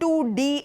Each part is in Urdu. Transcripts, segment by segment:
2D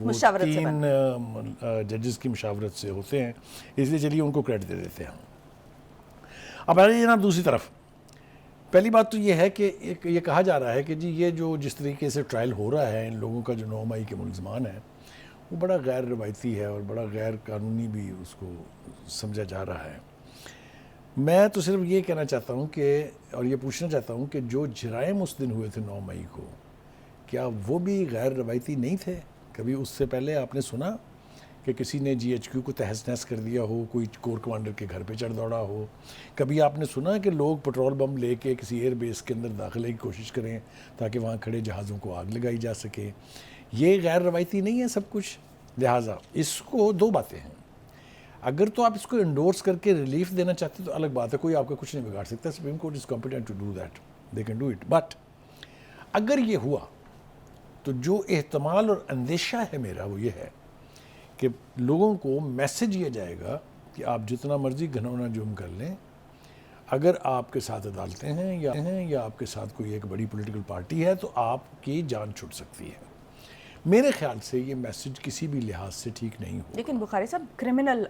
وہ مشاورت سے 3 ججز کی مشاورت سے ہوتے ہیں، اس لیے چلیے ان کو کریڈٹ دے دیتے ہیں. اب آئیے جناب دوسری طرف. پہلی بات تو یہ ہے کہ یہ کہا جا رہا ہے کہ جی یہ جو جس طریقے سے ٹرائل ہو رہا ہے ان لوگوں کا جو 9 مئی کے ملزمان ہیں وہ بڑا غیر روایتی ہے اور بڑا غیر قانونی بھی اس کو سمجھا جا رہا ہے. میں تو صرف یہ کہنا چاہتا ہوں کہ اور یہ پوچھنا چاہتا ہوں کہ جو جرائم اس دن ہوئے تھے 9 مئی کو کیا وہ بھی غیر روایتی نہیں تھے؟ کبھی اس سے پہلے آپ نے سنا کہ کسی نے جی ایچ کیو کو تہس نہس کر دیا ہو، کوئی کور کمانڈر کے گھر پہ چڑھ دوڑا ہو؟ کبھی آپ نے سنا کہ لوگ پٹرول بم لے کے کسی ایئر بیس کے اندر داخلے کی کوشش کریں تاکہ وہاں کھڑے جہازوں کو آگ لگائی جا سکے؟ یہ غیر روایتی نہیں ہے سب کچھ. لہٰذا اس کو 2 باتیں ہیں. اگر تو آپ اس کو انڈورس کر کے ریلیف دینا چاہتے تو الگ بات ہے، کوئی آپ کا کچھ نہیں بگاڑ سکتا. Supreme Court is competent to do that, they can do it. But اگر یہ ہوا تو جو احتمال اور اندیشہ ہے میرا وہ یہ ہے کہ لوگوں کو میسج یہ جائے گا کہ آپ جتنا مرضی گھنونا جرم کر لیں، اگر آپ کے ساتھ عدالتیں ہیں یا آپ کے ساتھ کوئی ایک بڑی پولیٹیکل پارٹی ہے تو آپ کی جان چھٹ سکتی ہے. میرے خیال سے یہ میسج کسی بھی لحاظ سے ٹھیک نہیں ہو. لیکن بخاری صاحب کرمنل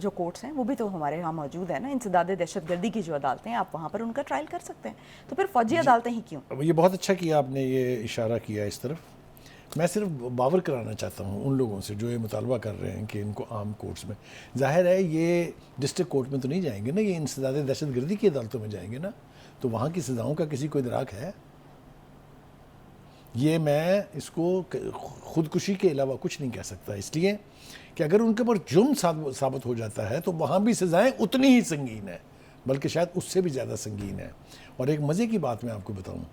جو کورٹس ہیں وہ بھی تو ہمارے یہاں موجود ہیں نا، انسداد دہشت گردی کی جو عدالتیں ہیں آپ وہاں پر ان کا ٹرائل کر سکتے ہیں، تو پھر فوجی عدالتیں ہی کیوں؟ یہ بہت اچھا کیا آپ نے یہ اشارہ کیا اس طرف. میں صرف باور کرانا چاہتا ہوں ان لوگوں سے جو یہ مطالبہ کر رہے ہیں کہ ان کو عام کورٹس میں، ظاہر ہے یہ ڈسٹرکٹ کورٹ میں تو نہیں جائیں گے نا، یہ انسداد دہشت گردی کی عدالتوں میں جائیں گے نا، تو وہاں کی سزاؤں کا کسی کو ادراک ہے؟ یہ میں اس کو خودکشی کے علاوہ کچھ نہیں کہہ سکتا، اس لیے کہ اگر ان کے اوپر جرم ثابت ہو جاتا ہے تو وہاں بھی سزائیں اتنی ہی سنگین ہیں، بلکہ شاید اس سے بھی زیادہ سنگین ہیں. اور ایک مزے کی بات میں آپ کو بتاؤں،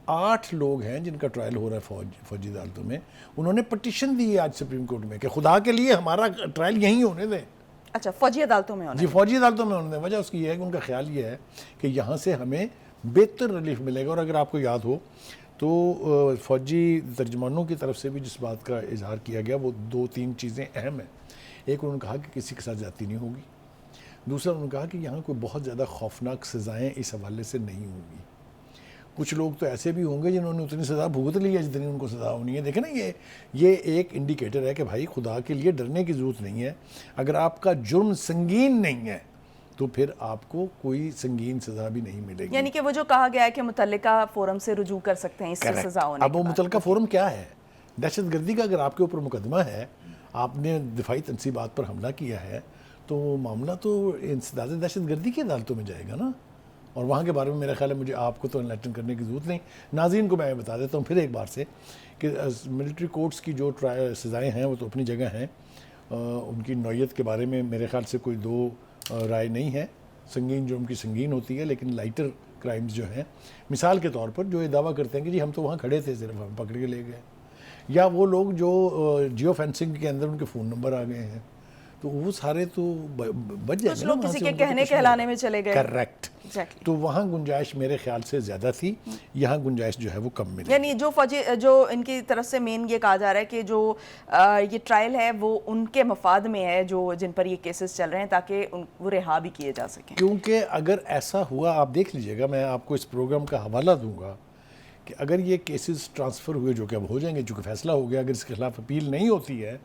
8 لوگ ہیں جن کا ٹرائل ہو رہا ہے فوجی عدالتوں میں، انہوں نے پٹیشن دی ہے آج سپریم کورٹ میں کہ خدا کے لیے ہمارا ٹرائل یہیں ہونے دیں. اچھا، فوجی عدالتوں میں ہونا جی فوجی عدالتوں میں ہونے دیں. وجہ اس کی یہ ہے کہ ان کا خیال یہ ہے کہ یہاں سے ہمیں بہتر ریلیف ملے گا. اور اگر آپ کو یاد ہو تو فوجی ترجمانوں کی طرف سے بھی جس بات کا اظہار کیا گیا وہ 2-3 چیزیں اہم ہیں. ایک انہوں نے کہا کہ کسی کے ساتھ زیادتی نہیں ہوگی. دوسرا انہوں نے کہا کہ یہاں کوئی بہت زیادہ خوفناک سزائیں اس حوالے سے نہیں ہوں گی. کچھ لوگ تو ایسے بھی ہوں گے جنہوں نے اتنی سزا بھگت لی ہے جتنی ان کو سزا ہونی ہے. دیکھیں نا یہ ایک انڈیکیٹر ہے کہ بھائی خدا کے لیے ڈرنے کی ضرورت نہیں ہے. اگر آپ کا جرم سنگین نہیں ہے تو پھر آپ کو کوئی سنگین سزا بھی نہیں ملے گی. یعنی کہ وہ جو کہا گیا ہے کہ متعلقہ فورم سے رجوع کر سکتے ہیں اس سے سزا ہونے اب وہ متعلقہ فورم کیا ہے؟ دہشت گردی کا اگر آپ کے اوپر مقدمہ ہے، آپ نے دفاعی تنصیبات پر حملہ کیا ہے، تو معاملہ تو انسداد دہشت گردی کی عدالتوں میں جائے گا نا. اور وہاں کے بارے میں میرا خیال ہے مجھے آپ کو تو انلائٹن کرنے کی ضرورت نہیں. ناظرین کو میں بتا دیتا ہوں پھر ایک بار سے کہ ملٹری کورٹس کی جو سزائیں ہیں وہ تو اپنی جگہ ہیں. ان کی نوعیت کے بارے میں میرے خیال سے کوئی 2 رائے نہیں ہے. سنگین جرم کی سنگین ہوتی ہے، لیکن لائٹر کرائمز جو ہیں، مثال کے طور پر جو یہ دعویٰ کرتے ہیں کہ جی ہم تو وہاں کھڑے تھے صرف ہم پکڑ کے لے گئے، یا وہ لوگ جو جیو فینسنگ کے اندر ان کے فون نمبر آ گئے ہیں، تو وہ سارے تو بچ جائیں گے. لوگ کسی کے کہنے کہلانے میں چلے گئے. کریکٹ. تو وہاں گنجائش میرے خیال سے زیادہ تھی، یہاں گنجائش جو ہے وہ کم ملی. یعنی جو ان کی طرف سے مین یہ کہا جا رہا ہے کہ جو یہ ٹرائل ہے وہ ان کے مفاد میں ہے جو جن پر یہ کیسز چل رہے ہیں، تاکہ وہ رہا بھی کیے جا سکیں. کیونکہ اگر ایسا ہوا، آپ دیکھ لیجئے گا، میں آپ کو اس پروگرام کا حوالہ دوں گا کہ اگر یہ کیسز ٹرانسفر ہوئے جو کہ اب ہو جائیں گے چونکہ فیصلہ ہو گیا، اگر اس کے خلاف اپیل نہیں ہوتی ہے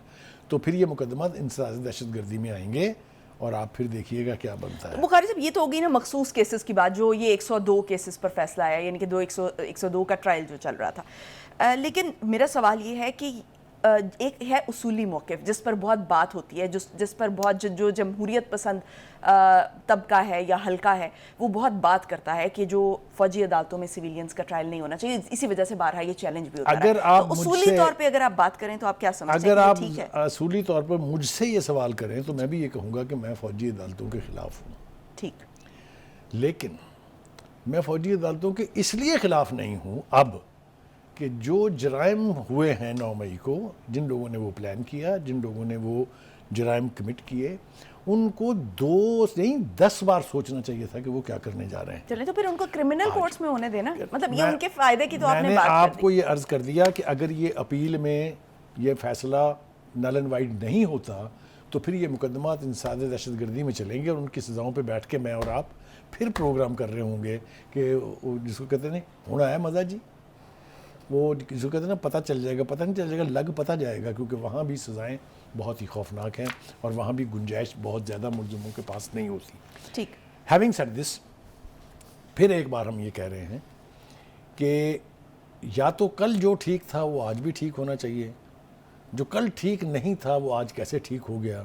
تو پھر یہ مقدمات انسداد دہشت گردی میں آئیں گے اور آپ پھر دیکھیے گا کیا بنتا ہے. بخاری صاحب یہ تو ہوگی نا مخصوص کیسز کی بات، جو یہ 102 کیسز پر فیصلہ آیا، یعنی کہ 102 کا ٹرائل جو چل رہا تھا. لیکن میرا سوال یہ ہے کہ ایک ہے اصولی موقف جس پر بہت بات ہوتی ہے، جس پر بہت جو جمہوریت پسند طبقہ ہے یا حلقہ ہے وہ بہت بات کرتا ہے کہ جو فوجی عدالتوں میں سیویلینز کا ٹرائل نہیں ہونا چاہیے. اسی وجہ سے بارہا یہ چیلنج بھی ہوتا ہے. اگر آپ اصولی طور پہ اگر آپ بات کریں تو آپ کیا سمجھتے ہیں؟ اگر آپ ٹھیک ہے، اصولی طور پر مجھ سے یہ سوال کریں تو میں بھی یہ کہوں گا کہ میں فوجی عدالتوں کے خلاف ہوں. ٹھیک. لیکن میں فوجی عدالتوں کے اس لیے خلاف نہیں ہوں اب کہ جو جرائم ہوئے ہیں 9 مئی کو، جن لوگوں نے وہ پلان کیا، جن لوگوں نے وہ جرائم کمٹ کیے، ان کو 2 نہیں 10 بار سوچنا چاہیے تھا کہ وہ کیا کرنے جا رہے ہیں. چلیں تو پھر ان کو کرمنل کورٹس میں ہونے دینا. مطلب یہ ان کے فائدے کی تو آپ نے بات کر دی. میں نے آپ کو یہ عرض کر دیا کہ اگر یہ اپیل میں یہ فیصلہ نل اینڈ وائڈ نہیں ہوتا تو پھر یہ مقدمات انسداد دہشت گردی میں چلیں گے اور ان کی سزاؤں پہ بیٹھ کے میں اور آپ پھر پروگرام کر رہے ہوں گے کہ جس کو کہتے ہیں ہونا ہے مزہ جی. وہ جو کہتے ہیں نا پتہ چل جائے گا، پتہ نہیں چل جائے گا، لگ پتہ جائے گا، کیونکہ وہاں بھی سزائیں بہت ہی خوفناک ہیں اور وہاں بھی گنجائش بہت زیادہ ملزموں کے پاس نہیں ہوتی. ٹھیک. ہیونگ سیڈ دس، پھر ایک بار ہم یہ کہہ رہے ہیں کہ یا تو کل جو ٹھیک تھا وہ آج بھی ٹھیک ہونا چاہیے، جو کل ٹھیک نہیں تھا وہ آج کیسے ٹھیک ہو گیا.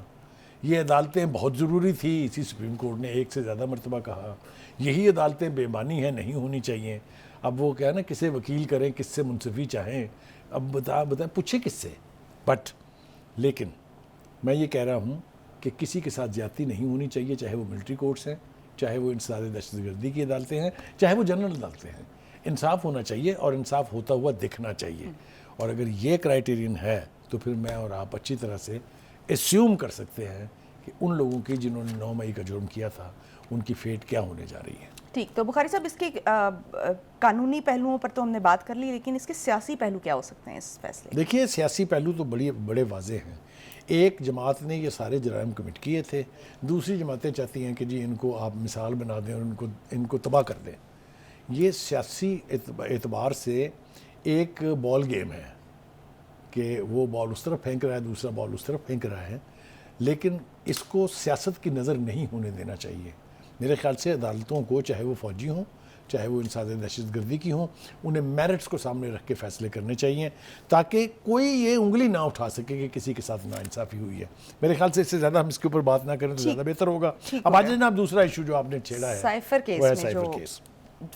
یہ عدالتیں بہت ضروری تھی، اسی سپریم کورٹ نے ایک سے زیادہ مرتبہ کہا. یہی عدالتیں بے معنی ہیں، نہیں ہونی چاہیے. اب وہ کیا نا کسے وکیل کریں، کس سے منصفی چاہیں، اب بتائیں پوچھیں کس سے. بٹ لیکن میں یہ کہہ رہا ہوں کہ کسی کے ساتھ زیادتی نہیں ہونی چاہیے، چاہے وہ ملٹری کورٹس ہیں، چاہے وہ انسداد دہشت گردی کی عدالتیں ہیں، چاہے وہ جنرل عدالتیں ہیں. انصاف ہونا چاہیے اور انصاف ہوتا ہوا دکھنا چاہیے. اور اگر یہ کرائیٹیرین ہے تو پھر میں اور آپ اچھی طرح سے اسیوم کر سکتے ہیں کہ ان لوگوں کی جنہوں نے 9 مئی کا جرم کیا تھا ان کی فیٹ کیا ہونے جا رہی ہے. ٹھیک. تو بخاری صاحب اس کے قانونی پہلوؤں پر تو ہم نے بات کر لی، لیکن اس کے سیاسی پہلو کیا ہو سکتے ہیں اس فیصلے؟ دیکھیے سیاسی پہلو تو بڑے واضح ہیں. ایک جماعت نے یہ سارے جرائم کمٹ کیے تھے، دوسری جماعتیں چاہتی ہیں کہ جی ان کو آپ مثال بنا دیں اور ان کو تباہ کر دیں. یہ سیاسی اعتبار سے ایک بال گیم ہے کہ وہ بال اس طرف پھینک رہا ہے، دوسرا بال اس طرف پھینک رہا ہے، لیکن اس کو سیاست کی نظر نہیں ہونے دینا چاہیے. میرے خیال سے عدالتوں کو، چاہے وہ فوجی ہوں، چاہے وہ انسداد دہشت گردی کی ہوں، انہیں میرٹس کو سامنے رکھ کے فیصلے کرنے چاہیے تاکہ کوئی یہ انگلی نہ اٹھا سکے کہ کسی کے ساتھ ناانصافی ہوئی ہے. میرے خیال سے اس سے زیادہ ہم اس کے اوپر بات نہ کریں تو زیادہ بہتر ہوگا. اب آج جناب دوسرا ایشو جو آپ نے چھیڑا ہے سائفر کیس وہ ہے میں سائفر جو کیس.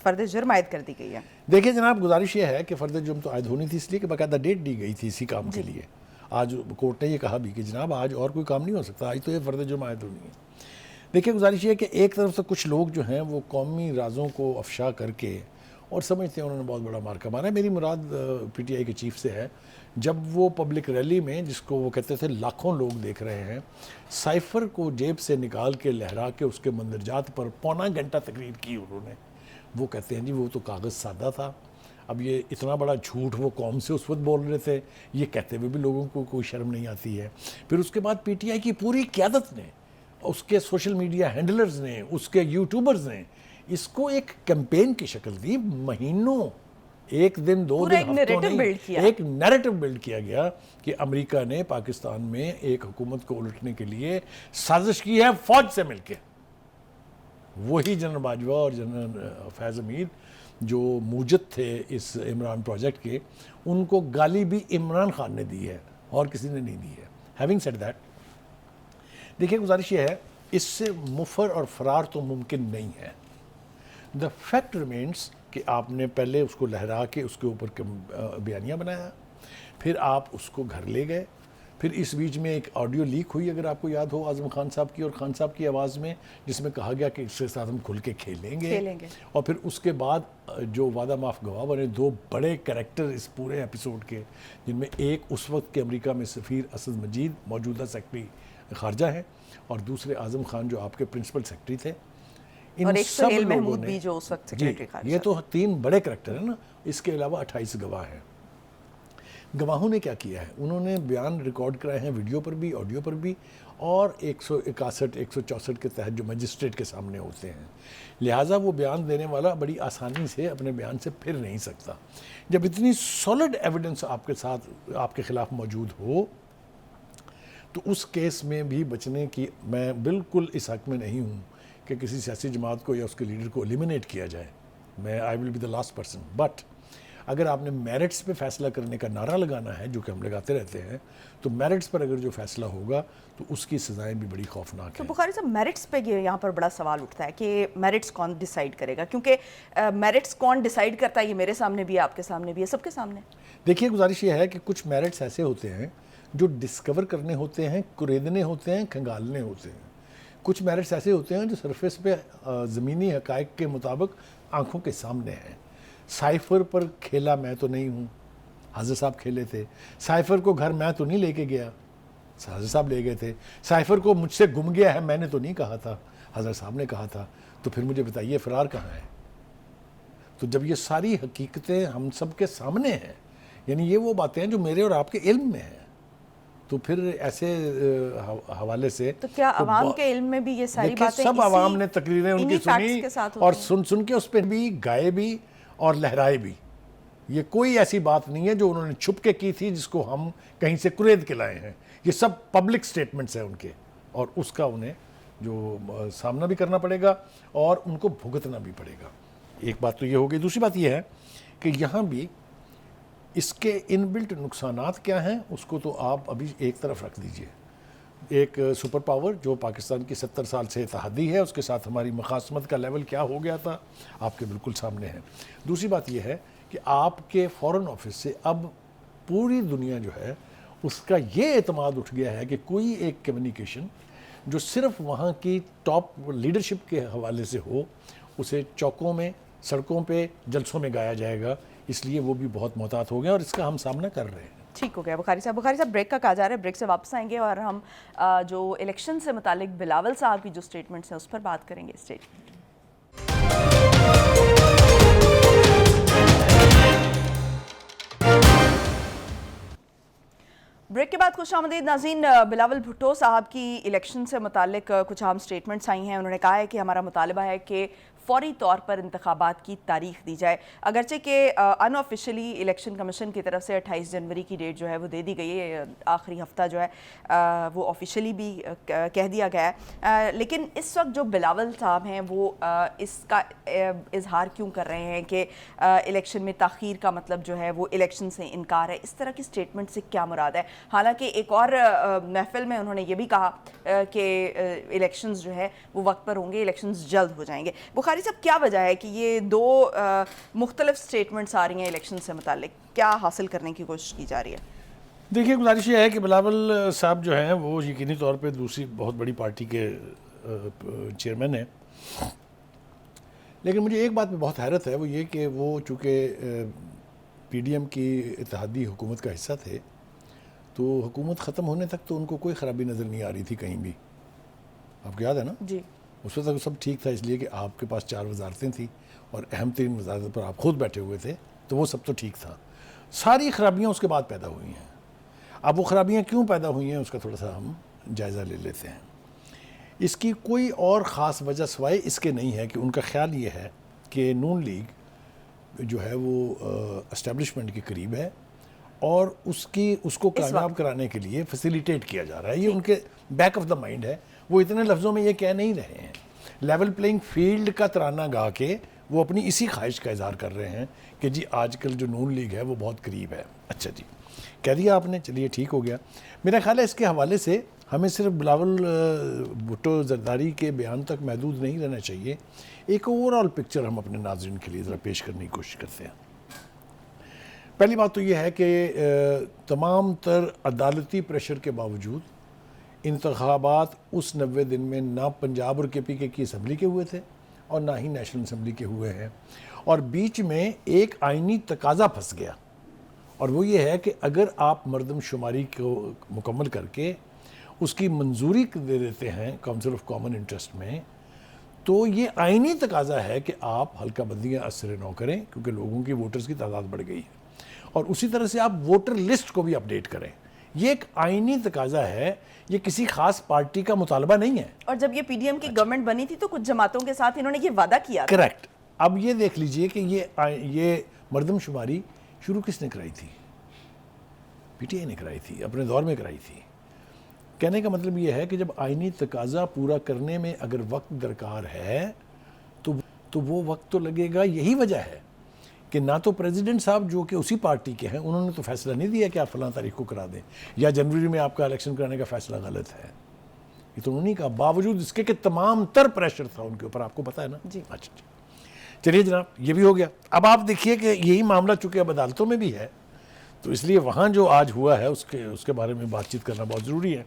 فرد جرم عائد کر دی گئی ہے. دیکھیں جناب گزارش یہ ہے کہ فرد جرم تو عائد ہونی تھی اس لیے کہ باقاعدہ ڈیٹ دی گئی تھی اسی کام کے لیے. آج کورٹ نے یہ کہا بھی کہ جناب آج اور کوئی کام نہیں ہو سکتا، آج تو یہ فرد جرم عائد ہونی ہے. دیکھیں گزارش یہ ہے کہ ایک طرف سے کچھ لوگ جو ہیں وہ قومی رازوں کو افشا کر کے اور سمجھتے ہیں انہوں نے بہت بڑا مارکا مارا ہے. میری مراد پی ٹی آئی کے چیف سے ہے، جب وہ پبلک ریلی میں جس کو وہ کہتے تھے لاکھوں لوگ دیکھ رہے ہیں، سائفر کو جیب سے نکال کے لہرا کے اس کے مندرجات پر پونا گھنٹہ تقریر کی انہوں نے. وہ کہتے ہیں جی وہ تو کاغذ سادہ تھا. اب یہ اتنا بڑا جھوٹ وہ قوم سے اس وقت بول رہے تھے، یہ کہتے ہوئے بھی لوگوں کو کوئی شرم نہیں آتی ہے. پھر اس کے بعد پی ٹی آئی کی پوری قیادت نے، اس کے سوشل میڈیا ہینڈلرز نے، اس کے یوٹیوبرز نے اس کو ایک کیمپین کی شکل دی. مہینوں، ایک دن، 2 دن، ہفتوں نہیں، ایک نیریٹو بلڈ کیا گیا کہ امریکہ نے پاکستان میں ایک حکومت کو الٹنے کے لیے سازش کی ہے فوج سے مل کے. وہی جنرل باجوہ اور جنرل فیض حمید جو موجد تھے اس عمران پروجیکٹ کے، ان کو گالی بھی عمران خان نے دی ہے اور کسی نے نہیں دی ہے. ہیونگ سیڈ دیٹ، دیکھیں گزارش یہ ہے اس سے مفر اور فرار تو ممکن نہیں ہے. دا فیکٹ ریمینس کہ آپ نے پہلے اس کو لہرا کے اس کے اوپر بیانیہ بنایا، پھر آپ اس کو گھر لے گئے، پھر اس بیچ میں ایک آڈیو لیک ہوئی اگر آپ کو یاد ہو اعظم خان صاحب کی اور خان صاحب کی آواز میں، جس میں کہا گیا کہ اس کے ساتھ ہم کھل کے کھیلیں گے. اور پھر اس کے بعد جو وعدہ معاف گواہ بنے 2 بڑے کریکٹر اس پورے ایپیسوڈ کے، جن میں ایک اس وقت کے امریکہ میں سفیر اسد مجید موجودہ سیکرٹری خارجہ ہیں، اور دوسرے اعظم خان جو آپ کے پرنسپل سیکرٹری تھے. اور ایک سہیل محمود بھی جو اس وقت سیکرٹری خارجہ. یہ تو 3 بڑے کریکٹر ہیں نا. اس کے علاوہ 28 گواہ ہیں. گواہوں نے کیا کیا ہے؟ انہوں نے بیان ریکارڈ کرائے ہیں ویڈیو پر بھی، آڈیو پر بھی، اور 161 164 کے تحت جو مجسٹریٹ کے سامنے ہوتے ہیں. لہٰذا وہ بیان دینے والا بڑی آسانی سے اپنے بیان سے پھر نہیں سکتا. جب اتنی سالڈ ایویڈنس آپ کے ساتھ، آپ کے خلاف موجود ہو، تو اس کیس میں بھی بچنے کی میں بالکل اس حق میں نہیں ہوں کہ کسی سیاسی جماعت کو یا اس کے لیڈر کو ایلیمنیٹ کیا جائے. میں I will be the last person. But اگر آپ نے میرٹس پہ فیصلہ کرنے کا نعرہ لگانا ہے، جو کہ ہم لگاتے رہتے ہیں، تو میرٹس پر اگر جو فیصلہ ہوگا تو اس کی سزائیں بھی بڑی خوفناک ہیں. تو بخاری صاحب میرٹس پہ یہاں پر بڑا سوال اٹھتا ہے کہ میرٹس کون ڈیسائیڈ کرے گا؟ کیونکہ میرٹس کون ڈیسائیڈ کرتا ہے یہ میرے سامنے بھی ہے، آپ کے سامنے بھی ہے، سب کے سامنے. دیکھیے گزارش یہ ہے کہ کچھ میرٹس ایسے ہوتے ہیں جو ڈسکور کرنے ہوتے ہیں، کریدنے ہوتے ہیں، کھنگالنے ہوتے ہیں. کچھ میرٹس ایسے ہوتے ہیں جو سرفیس پہ زمینی حقائق کے مطابق آنکھوں کے سامنے ہیں. سائفر پر کھیلا میں تو نہیں ہوں، حضرت صاحب کھیلے تھے. سائفر کو گھر میں تو نہیں لے کے گیا، حضرت صاحب لے گئے تھے. سائفر کو مجھ سے گم گیا ہے میں نے تو نہیں کہا تھا، حضرت صاحب نے کہا تھا. تو پھر مجھے بتائیے فرار کہاں ہے؟ تو جب یہ ساری حقیقتیں ہم سب کے سامنے ہیں، یعنی یہ وہ باتیں ہیں جو میرے اور آپ کے علم میں ہیں، تو پھر ایسے حوالے سے تو کیا عوام کے علم میں بھی یہ ساری باتیں؟ سب عوام نے تقریریں ان کی سنی اور سن کے اس پہ بھی گائے بھی اور لہرائے بھی. یہ کوئی ایسی بات نہیں ہے جو انہوں نے چھپ کے کی تھی جس کو ہم کہیں سے کرید کے لائے ہیں. یہ سب پبلک سٹیٹمنٹس ہیں ان کے, اور اس کا انہیں جو سامنا بھی کرنا پڑے گا اور ان کو بھگتنا بھی پڑے گا. ایک بات تو یہ ہوگی. دوسری بات یہ ہے کہ یہاں بھی اس کے ان بلٹ نقصانات کیا ہیں اس کو تو آپ ابھی ایک طرف رکھ دیجئے. ایک سپر پاور جو پاکستان کی 70 سال سے اتحادی ہے, اس کے ساتھ ہماری مخاصمت کا لیول کیا ہو گیا تھا آپ کے بالکل سامنے ہے. دوسری بات یہ ہے کہ آپ کے فورن آفس سے اب پوری دنیا جو ہے اس کا یہ اعتماد اٹھ گیا ہے کہ کوئی ایک کمیونیکیشن جو صرف وہاں کی ٹاپ لیڈرشپ کے حوالے سے ہو اسے چوکوں میں, سڑکوں پہ, جلسوں میں گایا جائے گا. اس لیے وہ بھی بہت محتاط ہو گئے اور اس کا ہم سامنا کر رہے ہیں. ٹھیک ہو گیا بخاری صاحب بریک کا کہا جا رہا ہے, بریک سے واپس آئیں گے اور ہم جو الیکشن سے متعلق بلاول صاحب کی جو سٹیٹمنٹس ہیں اس پر بات کریں گے. سٹیٹمنٹ بریک کے بعد خوش آمدید ناظرین. بلاول بھٹو صاحب کی الیکشن سے متعلق کچھ اہم سٹیٹمنٹس آئی ہیں. انہوں نے کہا ہے کہ ہمارا مطالبہ ہے کہ فوری طور پر انتخابات کی تاریخ دی جائے, اگرچہ کہ ان آفیشلی الیکشن کمیشن کی طرف سے 28 جنوری کی ڈیٹ جو ہے وہ دے دی گئی ہے, آخری ہفتہ جو ہے وہ آفیشلی بھی کہہ دیا گیا ہے, لیکن اس وقت جو بلاول صاحب ہیں وہ اس کا اظہار کیوں کر رہے ہیں کہ الیکشن میں تاخیر کا مطلب جو ہے وہ الیکشن سے انکار ہے؟ اس طرح کی سٹیٹمنٹ سے کیا مراد ہے؟ حالانکہ ایک اور محفل میں انہوں نے یہ بھی کہا کہ الیکشنز جو ہے وہ وقت پر ہوں گے, الیکشنز جلد ہو جائیں گے. بخاری صاحب کیا وجہ ہے کہ یہ دو مختلف سٹیٹمنٹس آ رہی ہیں الیکشن سے متعلق, کیا حاصل کرنے کی کوشش کی جا رہی ہے؟ دیکھیے گزارش یہ ہے کہ بلاول صاحب جو ہیں وہ یقینی طور پہ دوسری بہت بڑی پارٹی کے چیئرمین ہیں, لیکن مجھے ایک بات میں بہت حیرت ہے, وہ یہ کہ وہ چونکہ پی ڈی ایم کی اتحادی حکومت کا حصہ تھے تو حکومت ختم ہونے تک تو ان کو کوئی خرابی نظر نہیں آ رہی تھی کہیں بھی. آپ کو یاد ہے نا؟ جی. اس وقت سب ٹھیک تھا, اس لیے کہ آپ کے پاس 4 وزارتیں تھیں اور اہم ترین وزارت پر آپ خود بیٹھے ہوئے تھے, تو وہ سب تو ٹھیک تھا. ساری خرابیاں اس کے بعد پیدا ہوئی ہیں. اب وہ خرابیاں کیوں پیدا ہوئی ہیں اس کا تھوڑا سا ہم جائزہ لے لیتے ہیں. اس کی کوئی اور خاص وجہ سوائے اس کے نہیں ہے کہ ان کا خیال یہ ہے کہ نون لیگ جو ہے وہ اسٹیبلشمنٹ کے قریب ہے اور اس کو کامیاب کرانے کے لیے فیسیلیٹیٹ کیا جا رہا ہے. یہ ان کے بیک آف دا مائنڈ ہے. وہ اتنے لفظوں میں یہ کہہ نہیں رہے ہیں, لیول پلینگ فیلڈ کا ترانہ گا کے وہ اپنی اسی خواہش کا اظہار کر رہے ہیں کہ جی آج کل جو نون لیگ ہے وہ بہت قریب ہے. اچھا جی, کہہ دیا آپ نے, چلیے ٹھیک ہو گیا. میرا خیال ہے اس کے حوالے سے ہمیں صرف بلاول بھٹو زرداری کے بیان تک محدود نہیں رہنا چاہیے, ایک اوور آل پکچر ہم اپنے ناظرین کے لیے ذرا پیش کرنے کی کوشش کرتے ہیں. پہلی بات تو یہ ہے کہ تمام تر عدالتی پریشر کے باوجود انتخابات اس 90 دن میں نہ پنجاب اور کے پی کے کی اسمبلی کے ہوئے تھے اور نہ ہی نیشنل اسمبلی کے ہوئے ہیں, اور بیچ میں ایک آئینی تقاضا پھنس گیا, اور وہ یہ ہے کہ اگر آپ مردم شماری کو مکمل کر کے اس کی منظوری دے دیتے ہیں کونسل آف کامن انٹرسٹ میں, تو یہ آئینی تقاضا ہے کہ آپ حلقہ بندیاں اثر نو کریں کیونکہ لوگوں کی ووٹرز کی تعداد بڑھ گئی ہے, اور اسی طرح سے آپ ووٹر لسٹ کو بھی اپڈیٹ کریں. یہ ایک آئینی تقاضا ہے, یہ کسی خاص پارٹی کا مطالبہ نہیں ہے. اور جب یہ پی ڈی ایم کی گورنمنٹ بنی تھی تو کچھ جماعتوں کے ساتھ انہوں نے یہ وعدہ کیا تھا. کریکٹ. اب یہ دیکھ لیجئے کہ یہ مردم شماری شروع کس نے کرائی تھی؟ پی ٹی آئی نے کرائی تھی, اپنے دور میں کرائی تھی. کہنے کا مطلب یہ ہے کہ جب آئینی تقاضا پورا کرنے میں اگر وقت درکار ہے تو وہ وقت تو لگے گا. یہی وجہ ہے کہ نہ تو پریزیڈنٹ صاحب جو کہ اسی پارٹی کے ہیں انہوں نے تو فیصلہ نہیں دیا کہ آپ فلاں تاریخ کو کرا دیں یا جنوری میں آپ کا الیکشن کرانے کا فیصلہ غلط ہے, یہ تو انہوں نے کہا, باوجود اس کے کہ تمام تر پریشر تھا ان کے اوپر. آپ کو پتہ ہے نا؟ جی. اچھا جی, چلیے جناب یہ بھی ہو گیا. اب آپ دیکھیے کہ یہی معاملہ چونکہ اب عدالتوں میں بھی ہے تو اس لیے وہاں جو آج ہوا ہے اس کے بارے میں بات چیت کرنا بہت ضروری ہے.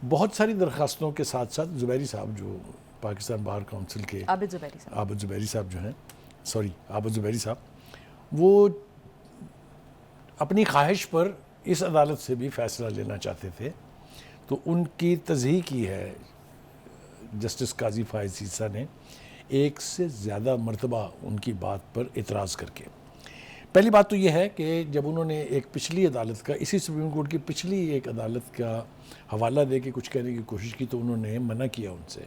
بہت ساری درخواستوں کے ساتھ ساتھ زبیری صاحب جو پاکستان بار کونسل کے عابد زبیری صاحب جو ہیں, عابد زبیری صاحب, وہ اپنی خواہش پر اس عدالت سے بھی فیصلہ لینا چاہتے تھے, تو ان کی تضحیح کی ہے جسٹس قاضی فائز عیسیٰ نے 1 سے زیادہ مرتبہ ان کی بات پر اعتراض کر کے. پہلی بات تو یہ ہے کہ جب انہوں نے ایک پچھلی عدالت کا, اسی سپریم کورٹ کی پچھلی ایک عدالت کا حوالہ دے کے کچھ کہنے کی کوشش کی تو انہوں نے منع کیا ان سے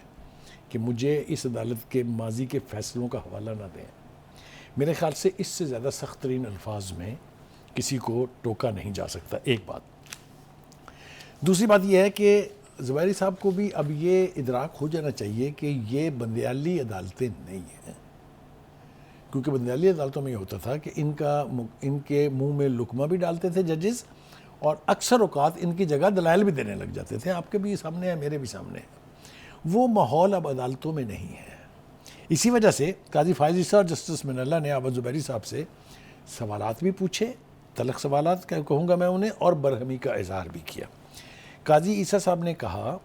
کہ مجھے اس عدالت کے ماضی کے فیصلوں کا حوالہ نہ دیں. میرے خیال سے اس سے زیادہ سخت ترین الفاظ میں کسی کو ٹوکا نہیں جا سکتا، ایک بات۔ دوسری بات یہ ہے کہ زبیری صاحب کو بھی اب یہ ادراک ہو جانا چاہیے کہ یہ بندیالی عدالتیں نہیں ہیں، کیونکہ بندیالی عدالتوں میں یہ ہوتا تھا کہ ان کے منہ میں لقمہ بھی ڈالتے تھے ججز، اور اکثر اوقات ان کی جگہ دلائل بھی دینے لگ جاتے تھے، آپ کے بھی سامنے ہے، میرے بھی سامنے ہے۔ وہ ماحول اب عدالتوں میں نہیں ہے۔ اسی وجہ سے قاضی فائز عیسیٰ اور جسٹس من اللہ نے عابد زبیری صاحب سے سوالات بھی پوچھے، تلخ سوالات کہوں گا میں انہیں، اور برہمی کا اظہار بھی کیا۔ قاضی عیسیٰ صاحب نے کہا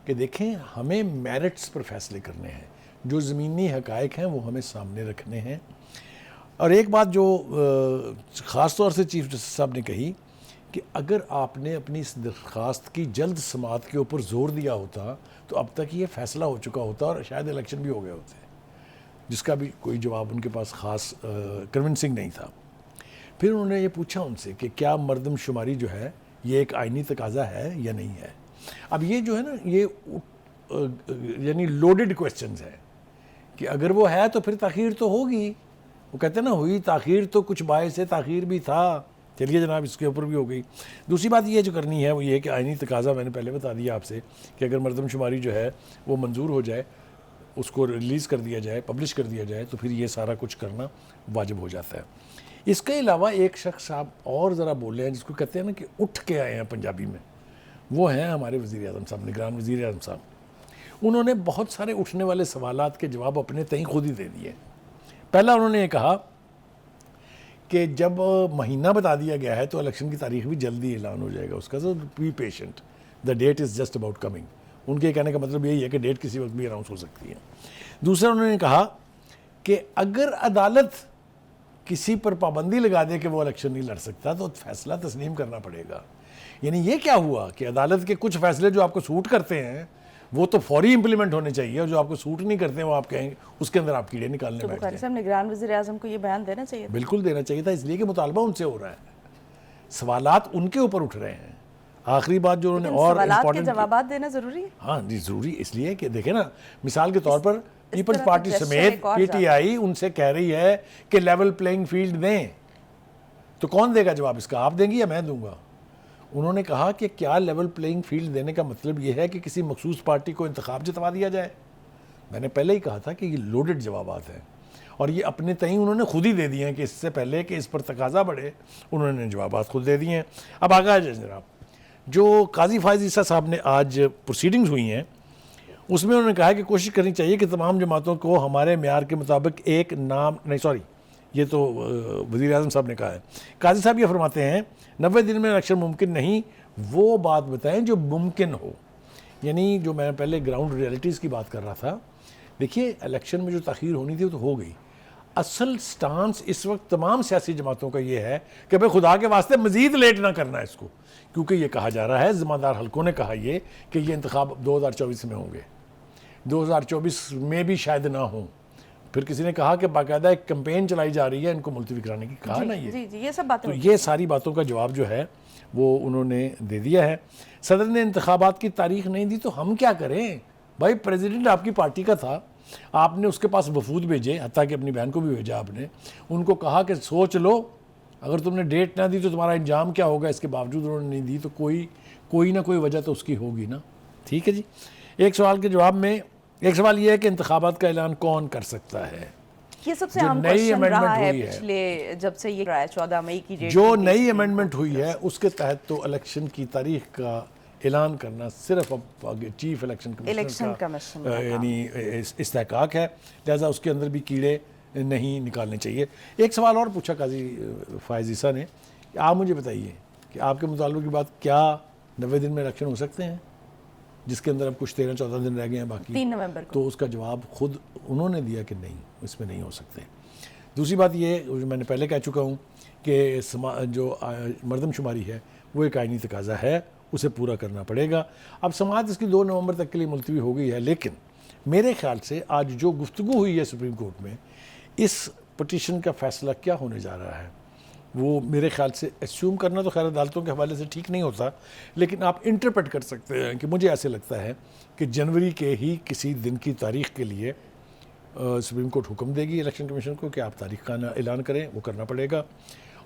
کہ دیکھیں ہمیں میرٹس پر فیصلے کرنے ہیں، جو زمینی حقائق ہیں وہ ہمیں سامنے رکھنے ہیں۔ اور ایک بات جو خاص طور سے چیف جسٹس صاحب نے کہی کہ اگر آپ نے اپنی اس درخواست کی جلد سماعت کے اوپر زور دیا ہوتا تو اب تک یہ فیصلہ ہو چکا ہوتا اور شاید الیکشن بھی ہو گئے ہوتے، جس کا بھی کوئی جواب ان کے پاس خاص کنونسنگ نہیں تھا۔ پھر انہوں نے یہ پوچھا ان سے کہ کیا مردم شماری جو ہے یہ ایک آئینی تقاضا ہے یا نہیں ہے۔ اب یہ جو ہے نا یہ یعنی لوڈڈ کویسچنز ہیں کہ اگر وہ ہے تو پھر تاخیر تو ہوگی، وہ کہتے ہیں نا ہوئی تاخیر تو کچھ باعث تاخیر بھی تھا، چلیے جناب اس کے اوپر بھی ہو گئی۔ دوسری بات یہ جو کرنی ہے وہ یہ کہ آئینی تقاضا میں نے پہلے بتا دیا آپ سے کہ اگر مردم شماری جو ہے وہ منظور ہو جائے، اس کو ریلیز کر دیا جائے، پبلش کر دیا جائے، تو پھر یہ سارا کچھ کرنا واجب ہو جاتا ہے۔ اس کے علاوہ ایک شخص آپ اور ذرا بولے ہیں جس کو کہتے ہیں نا کہ اٹھ کے آئے ہیں پنجابی میں، وہ ہیں ہمارے وزیر اعظم صاحب، نگران وزیر اعظم صاحب۔ انہوں نے بہت سارے اٹھنے والے سوالات کے جواب اپنے تئیں خود ہی دے دیے۔ پہلا انہوں نے یہ کہا کہ جب مہینہ بتا دیا گیا ہے تو الیکشن کی تاریخ بھی جلدی اعلان ہو جائے گا اس کا، so be patient, the date is just about coming. ان کے کہنے کا مطلب یہی ہے کہ ڈیٹ کسی وقت بھی اناؤنس ہو سکتی ہے۔ دوسرا انہوں نے کہا کہ اگر عدالت کسی پر پابندی لگا دے کہ وہ الیکشن نہیں لڑ سکتا تو فیصلہ تسلیم کرنا پڑے گا۔ یعنی یہ کیا ہوا کہ عدالت کے کچھ فیصلے جو آپ کو سوٹ کرتے ہیں وہ تو فوری امپلیمنٹ ہونے چاہیے، اور جو آپ کو سوٹ نہیں کرتے ہیں وہ آپ کہیں اس کے اندر آپ کیڑے نکالنے تو بیٹھ بخاری جائیں۔ صاحب نگران وزیر اعظم کو یہ بیان دینا چاہیے تھا۔ بالکل دینا چاہیے تھا، اس لیے کہ مطالبہ ان سے ہو رہا ہے، سوالات ان کے اوپر اٹھ رہے ہیں۔ آخری بات جو انہوں نے اور سوالات کے جوابات دینا ضروری ہے۔ ہاں جی ضروری، اس لیے کہ دیکھیں نا مثال کے طور پر پیپلز طرح پارٹی کے gesture سمیت ایک اور پی ٹی آئی ان سے کہہ رہی ہے کہ لیول پلینگ فیلڈ دیں، تو کون دے گا جواب اس کا؟ آپ دیں گی یا میں دوں گا؟ انہوں نے کہا کہ کیا لیول پلینگ فیلڈ دینے کا مطلب یہ ہے کہ کسی مخصوص پارٹی کو انتخاب جتوا دیا جائے؟ میں نے پہلے ہی کہا تھا کہ یہ لوڈڈ جوابات ہیں، اور یہ اپنے تئیں انہوں نے خود ہی دے دیے ہیں کہ اس سے پہلے کہ اس پر تقاضا بڑھے انہوں نے جوابات خود دے دیے ہیں۔ اب آگے آ جائیں جناب، جو قاضی فائز عیسیٰ صاحب نے آج پروسیڈنگز ہوئی ہیں اس میں انہوں نے کہا کہ کوشش کرنی چاہیے کہ تمام جماعتوں کو ہمارے معیار کے مطابق ایک نام نہیں، سوری یہ تو وزیر اعظم صاحب نے کہا ہے۔ قاضی صاحب یہ فرماتے ہیں 90 دن میں الیکشن ممکن نہیں، وہ بات بتائیں جو ممکن ہو۔ یعنی جو میں پہلے گراؤنڈ ریئلٹیز کی بات کر رہا تھا، دیکھیے الیکشن میں جو تاخیر ہونی تھی وہ تو ہو گئی۔ اصل سٹانس اس وقت تمام سیاسی جماعتوں کا یہ ہے کہ بھئی خدا کے واسطے مزید لیٹ نہ کرنا ہے اس کو، کیونکہ یہ کہا جا رہا ہے، ذمہ دار حلقوں نے کہا یہ کہ یہ انتخاب 2024 میں ہوں گے، 2024 میں بھی شاید نہ ہوں۔ پھر کسی نے کہا کہ باقاعدہ ایک کمپین چلائی جا رہی ہے ان کو ملتوی کرانے کی، کہا نا یہ سب باتیں تو یہ ساری باتوں کا جواب جو ہے وہ انہوں نے دے دیا ہے۔ صدر نے انتخابات کی تاریخ نہیں دی تو ہم کیا کریں؟ بھائی پریزیڈنٹ آپ کی پارٹی کا تھا، آپ نے اس کے پاس وفود بھیجے، حتیٰ کہ اپنی بہن کو بھی بھیجا آپ نے، ان کو کہا کہ سوچ لو، اگر تم نے ڈیٹ نہ دی تو تمہارا انجام کیا ہوگا، اس کے باوجود انہوں نے نہیں دی تو کوئی نہ کوئی وجہ تو اس کی ہوگی نا۔ ٹھیک ہے جی۔ ایک سوال کے جواب میں ایک سوال یہ ہے کہ انتخابات کا اعلان کون کر سکتا ہے؟ یہ سب سے عام کوشچن رہا ہے پچھلے جب سے یہ 14 مئی کی ڈیٹ جو نئی امینڈمنٹ ہوئی ہے اس کے تحت تو الیکشن کی تاریخ کا اعلان کرنا صرف اب چیف الیکشن کمیشن کا یعنی استحقاق ہے، لہذا اس کے اندر بھی کیڑے نہیں نکالنے چاہیے۔ ایک سوال اور پوچھا قاضی فائز عیسیٰ نے کہ آپ مجھے بتائیے کہ آپ کے مطالبے کی بات کیا 90 دن میں الیکشن ہو سکتے ہیں، جس کے اندر اب کچھ 13-14 دن رہ گئے ہیں باقی، 3 نومبر کو؟ تو اس کا جواب خود انہوں نے دیا کہ نہیں، اس میں نہیں ہو سکتے۔ دوسری بات یہ جو میں نے پہلے کہہ چکا ہوں کہ جو مردم شماری ہے وہ ایک آئینی تقاضا ہے، اسے پورا کرنا پڑے گا۔ اب سماعت اس کی 2 نومبر تک کے لیے ملتوی ہو گئی ہے، لیکن میرے خیال سے آج جو گفتگو ہوئی ہے سپریم کورٹ میں، اس پٹیشن کا فیصلہ کیا ہونے جا رہا ہے وہ میرے خیال سے اسیوم کرنا تو خیر عدالتوں کے حوالے سے ٹھیک نہیں ہوتا، لیکن آپ انٹرپریٹ کر سکتے ہیں کہ مجھے ایسے لگتا ہے کہ جنوری کے ہی کسی دن کی تاریخ کے لیے سپریم کورٹ حکم دے گی الیکشن کمیشن کو کہ آپ تاریخ کا اعلان کریں، وہ کرنا پڑے گا،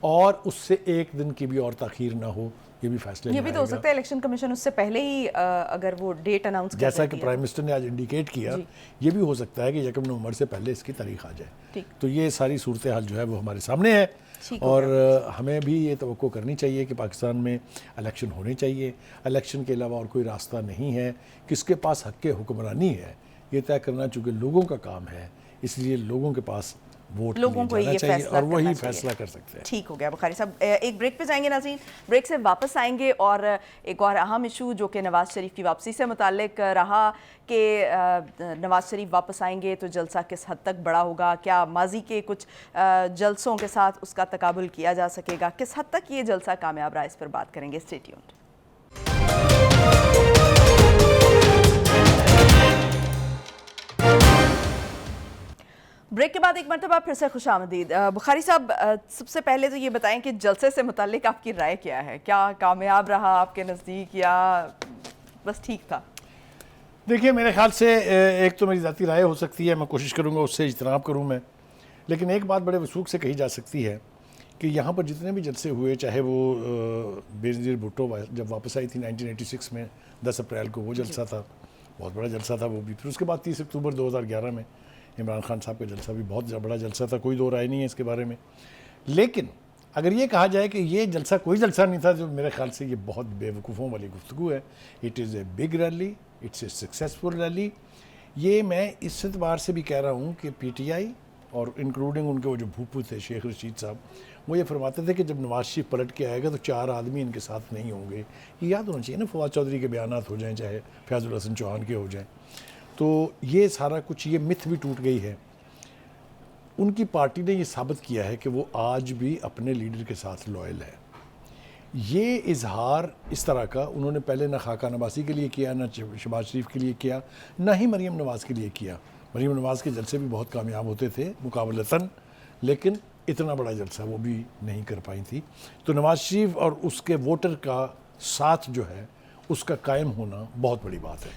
اور اس سے ایک دن کی بھی اور تاخیر نہ ہو، یہ بھی فیصلے یہ بھی تو ہو سکتا ہے الیکشن کمیشن اس سے پہلے ہی اگر وہ ڈیٹ اناؤنس کر جیسا کہ پرائم منسٹر نے آج انڈیکیٹ کیا، یہ بھی ہو سکتا ہے کہ 1 نومبر سے پہلے اس کی تاریخ آ جائے. تو یہ ساری صورتحال جو ہے وہ ہمارے سامنے ہے، اور ہمیں بھی یہ توقع کرنی چاہیے کہ پاکستان میں الیکشن ہونے چاہیے. الیکشن کے علاوہ اور کوئی راستہ نہیں ہے. کس کے پاس حق حکمرانی ہے یہ طے کرنا چونکہ لوگوں کا کام ہے، اس لیے لوگوں کے پاس ووٹ لوگوں کو یہ چاہیے فیصلہ اور وہی کرنا فیصلہ کر سکتے ہیں. ٹھیک ہو گیا بخاری صاحب. ایک بریک پہ جائیں گے ناظرین، بریک سے واپس آئیں گے اور ایک اور اہم ایشو جو کہ نواز شریف کی واپسی سے متعلق رہا کہ نواز شریف واپس آئیں گے تو جلسہ کس حد تک بڑا ہوگا، کیا ماضی کے کچھ جلسوں کے ساتھ اس کا تقابل کیا جا سکے گا، کس حد تک یہ جلسہ کامیاب رہا، اس پر بات کریں گے. Stay tuned. بریک کے بعد ایک مرتبہ پھر سے خوش آمدید. بخاری صاحب، سب سے پہلے تو یہ بتائیں کہ جلسے سے متعلق آپ کی رائے کیا ہے؟ کیا کامیاب رہا آپ کے نزدیک یا بس ٹھیک تھا؟ دیکھیے میرے خیال سے ایک تو میری ذاتی رائے ہو سکتی ہے، میں کوشش کروں گا اس سے اجتناب کروں میں، لیکن ایک بات بڑے وثوق سے کہی جا سکتی ہے کہ یہاں پر جتنے بھی جلسے ہوئے، چاہے وہ بینظیر بھٹو جب واپس آئی تھی 1986 میں 10 اپریل کو، وہ جلسہ تھا، بہت بڑا جلسہ تھا وہ بھی. پھر اس کے بعد 30 اکتوبر 2011 میں عمران خان صاحب کا جلسہ بھی بہت بڑا جلسہ تھا، کوئی دو رائے نہیں ہے اس کے بارے میں. لیکن اگر یہ کہا جائے کہ یہ جلسہ کوئی جلسہ نہیں تھا، جو میرے خیال سے یہ بہت بے وقوفوں والی گفتگو ہے. It is a big rally, it's a successful rally. یہ میں اس اعتبار سے بھی کہہ رہا ہوں کہ پی ٹی آئی اور انکلوڈنگ ان کے وہ جو بھوپو تھے شیخ رشید صاحب، وہ یہ فرماتے تھے کہ جب نواز شریف پلٹ کے آئے گا تو 4 آدمی ان کے ساتھ نہیں ہوں گے. یہ یاد ہونا چاہیے نا، فواد چودھری کے بیانات ہو جائیں، چاہے فیاض الحسن چوہان کے ہو جائیں. تو یہ سارا کچھ، یہ متھ بھی ٹوٹ گئی ہے. ان کی پارٹی نے یہ ثابت کیا ہے کہ وہ آج بھی اپنے لیڈر کے ساتھ لوئل ہے. یہ اظہار اس طرح کا انہوں نے پہلے نہ خاقہ نواسی کے لیے کیا، نہ شہباز شریف کے لیے کیا، نہ ہی مریم نواز کے لیے کیا. مریم نواز کے جلسے بھی بہت کامیاب ہوتے تھے مقابلتاً، لیکن اتنا بڑا جلسہ وہ بھی نہیں کر پائی تھی. تو نواز شریف اور اس کے ووٹر کا ساتھ جو ہے اس کا قائم ہونا بہت بڑی بات ہے.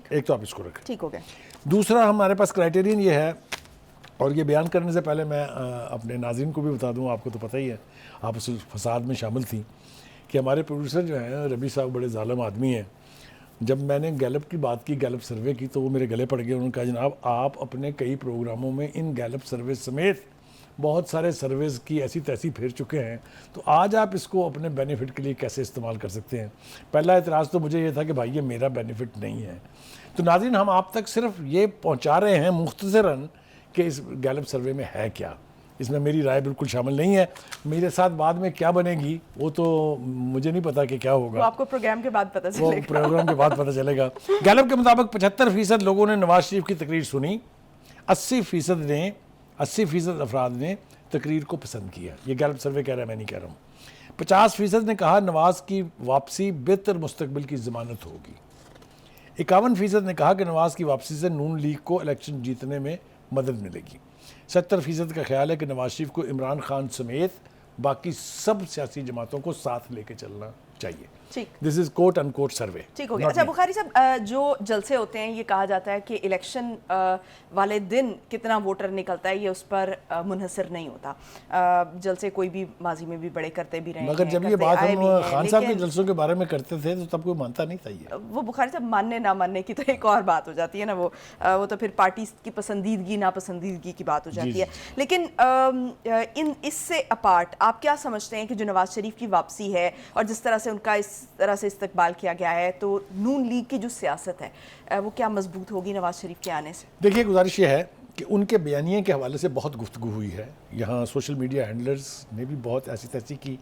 ایک تو آپ اس کو رکھیں. ٹھیک ہو گیا. دوسرا ہمارے پاس کرائٹیرین یہ ہے، اور یہ بیان کرنے سے پہلے میں اپنے ناظرین کو بھی بتا دوں، آپ کو تو پتہ ہی ہے، آپ اس فساد میں شامل تھیں، کہ ہمارے پروڈیوسر جو ہیں ربی صاحب بڑے ظالم آدمی ہیں. جب میں نے گیلپ کی بات کی، گیلپ سروے کی، تو وہ میرے گلے پڑ گئے. انہوں نے کہا جناب آپ اپنے کئی پروگراموں میں ان گیلپ سروے سمیت بہت سارے سرویز کی ایسی تیسی پھیر چکے ہیں، تو آج آپ اس کو اپنے بینیفٹ کے لیے کیسے استعمال کر سکتے ہیں؟ پہلا اعتراض تو مجھے یہ تھا کہ بھائی یہ میرا بینیفٹ نہیں ہے. تو ناظرین، ہم آپ تک صرف یہ پہنچا رہے ہیں مختصراً کہ اس گیلپ سروے میں ہے کیا. اس میں میری رائے بالکل شامل نہیں ہے. میرے ساتھ بعد میں کیا بنے گی وہ تو مجھے نہیں پتا کہ کیا ہوگا، وہ آپ کو پروگرام کے بعد پتہ چلے گا. پروگرام کے بعد پتہ چلے گا. گیلپ کے مطابق 75% لوگوں نے نواز شریف کی تقریر سنی، 80% افراد نے تقریر کو پسند کیا. یہ گیلپ سروے کہہ رہا ہے، میں نہیں کہہ رہا ہوں. 50% نے کہا نواز کی واپسی بہتر مستقبل کی ضمانت ہوگی. 51% نے کہا کہ نواز کی واپسی سے نون لیگ کو الیکشن جیتنے میں مدد ملے گی. 70% کا خیال ہے کہ نواز شریف کو عمران خان سمیت باقی سب سیاسی جماعتوں کو ساتھ لے کے چلنا چاہیے. دس از کوٹ ان کوٹ سروے. ٹھیک ہو گیا. اچھا بخاری صاحب، جو جلسے ہوتے ہیں یہ کہا جاتا ہے کہ الیکشن والے دن کتنا ووٹر نکلتا ہے یہ اس پر منحصر نہیں ہوتا. جلسے کوئی بھی ماضی میں بھی بڑے کرتے بھی رہے ہیں، مگر جب یہ بات ہم خان صاحب کے جلسوں کے بارے میں کرتے تھے تو تب کوئی مانتا نہیں تھا. یہ وہ بخاری صاحب ماننے نہ ماننے کی تو ایک اور بات ہو جاتی ہے نا، وہ تو پھر پارٹی کی پسندیدگی ناپسندیدگی کی بات ہو جاتی ہے. لیکن اس سے اپارٹ آپ کیا سمجھتے ہیں کہ جو نواز شریف کی واپسی ہے اور جس طرح سے ان کا اس طرح سے استقبال کیا گیا ہے، تو نون لیگ کی جو سیاست ہے وہ کیا مضبوط ہوگی نواز شریف کے آنے سے؟ دیکھیے گزارش یہ ہے کہ ان کے بیانیے کے حوالے سے بہت گفتگو ہوئی ہے. یہاں سوشل میڈیا ہینڈلرز نے بھی بہت ایسی تیسی کی،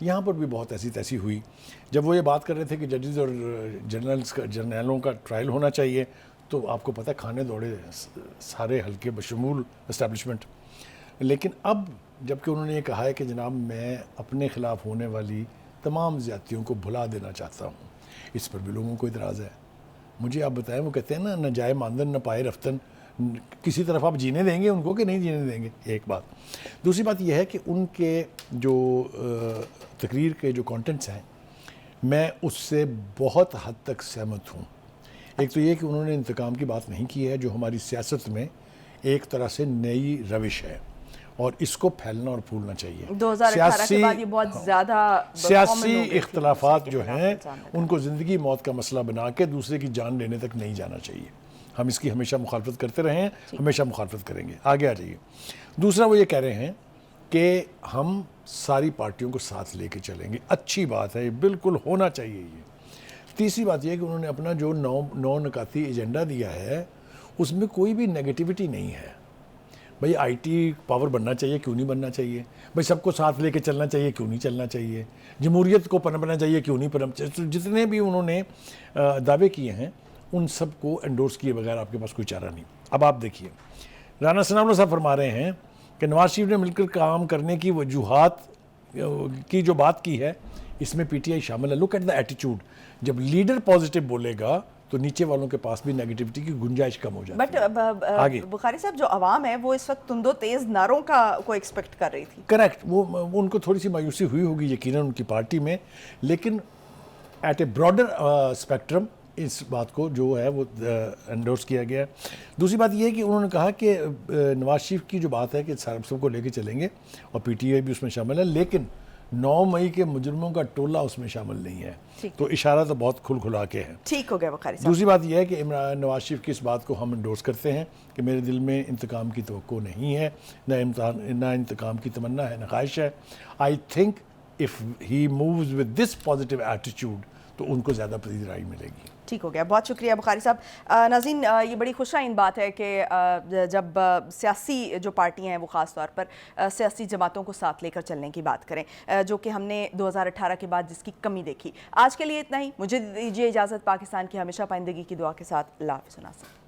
یہاں پر بھی بہت ایسی تیسی ہوئی. جب وہ یہ بات کر رہے تھے کہ ججز اور جرنیلوں کا ٹرائل ہونا چاہیے، تو آپ کو پتہ ہے کھانے دوڑے سارے حلقے بشمول اسٹیبلشمنٹ. لیکن اب جب کہ انہوں نے یہ کہا ہے کہ جناب میں اپنے خلاف ہونے والی تمام زیادتیوں کو بھلا دینا چاہتا ہوں، اس پر بھی لوگوں کو اعتراض ہے. مجھے آپ بتائیں، وہ کہتے ہیں نا نہ جائے ماندن نہ پائے رفتن، کسی طرف آپ جینے دیں گے ان کو کہ نہیں جینے دیں گے؟ ایک بات. دوسری بات یہ ہے کہ ان کے جو تقریر کے جو کانٹینٹس ہیں، میں اس سے بہت حد تک سہمت ہوں. ایک تو یہ کہ انہوں نے انتقام کی بات نہیں کی ہے، جو ہماری سیاست میں ایک طرح سے نئی روش ہے اور اس کو پھیلنا اور پھولنا چاہیے۔ 2018 کے بعد یہ بہت زیادہ سیاسی اختلافات جو ہیں ان کو زندگی موت کا مسئلہ بنا کے دوسرے کی جان لینے تک نہیں جانا چاہیے۔ ہم اس کی ہمیشہ مخالفت کرتے رہے ہیں، ہمیشہ مخالفت کریں گے۔ آگے آ جائیے۔ دوسرا وہ یہ کہہ رہے ہیں کہ ہم ساری پارٹیوں کو ساتھ لے کے چلیں گے، اچھی بات ہے، بالکل ہونا چاہیے یہ۔ تیسری بات یہ کہ انہوں نے اپنا جو نو نکاتی ایجنڈا دیا ہے اس میں کوئی بھی نیگیٹیوٹی نہیں ہے۔ بھئی آئی ٹی پاور بننا چاہیے، کیوں نہیں بننا چاہیے؟ بھئی سب کو ساتھ لے کے چلنا چاہیے، کیوں نہیں چلنا چاہیے؟ جمہوریت کو پنپنا چاہیے، کیوں نہیں پنپنا چاہیے؟ جتنے بھی انہوں نے دعوے کیے ہیں ان سب کو انڈورس کیے بغیر آپ کے پاس کوئی چارہ نہیں۔ اب آپ دیکھیے، رانا ثناء اللہ صاحب فرما رہے ہیں کہ نواز شریف نے مل کر کام کرنے کی وجوہات کی جو بات کی ہے اس میں پی ٹی آئی شامل ہے۔ لک ایٹ دا ایٹیچیوڈ، جب لیڈر پازیٹیو بولے گا تو نیچے والوں کے پاس بھی نیگیٹیوٹی کی گنجائش کم ہو جاتی ہے۔ بٹ بخاری صاحب، جو عوام ہے وہ اس وقت تند و تیز نعروں کو ایکسپیکٹ کر رہی تھی۔ کریکٹ، وہ ان کو تھوڑی سی مایوسی ہوئی ہوگی یقیناً ان کی پارٹی میں، لیکن ایٹ اے براڈر اسپیکٹرم اس بات کو جو ہے وہ انڈورس کیا گیا ہے۔ دوسری بات یہ ہے کہ انہوں نے کہا کہ نواز شریف کی جو بات ہے کہ سب کو لے کے چلیں گے اور پی ٹی آئی بھی اس میں شامل ہے، لیکن 9 مئی کے مجرموں کا ٹولہ اس میں شامل نہیں ہے۔ تو اشارہ تو بہت کھلا کے ہے۔ ٹھیک ہو گیا بخاری صاحب۔ دوسری بات یہ ہے کہ نواز شریف کی اس بات کو ہم انڈورس کرتے ہیں کہ میرے دل میں انتقام کی توقع نہیں ہے، نہ انتقام کی تمنا ہے، نہ خواہش ہے۔ I think if he moves with this positive ایٹیچیوڈ تو ان کو زیادہ پذیرائی ملے گی۔ ٹھیک ہو گیا، بہت شکریہ بخاری صاحب۔ ناظرین، یہ بڑی خوش آئند بات ہے کہ جب سیاسی جو پارٹیاں ہیں وہ خاص طور پر سیاسی جماعتوں کو ساتھ لے کر چلنے کی بات کریں، جو کہ ہم نے 2018 کے بعد جس کی کمی دیکھی۔ آج کے لیے اتنا ہی، مجھے دیجیے اجازت، پاکستان کی ہمیشہ پائندگی کی دعا کے ساتھ۔ اللہ حافظ۔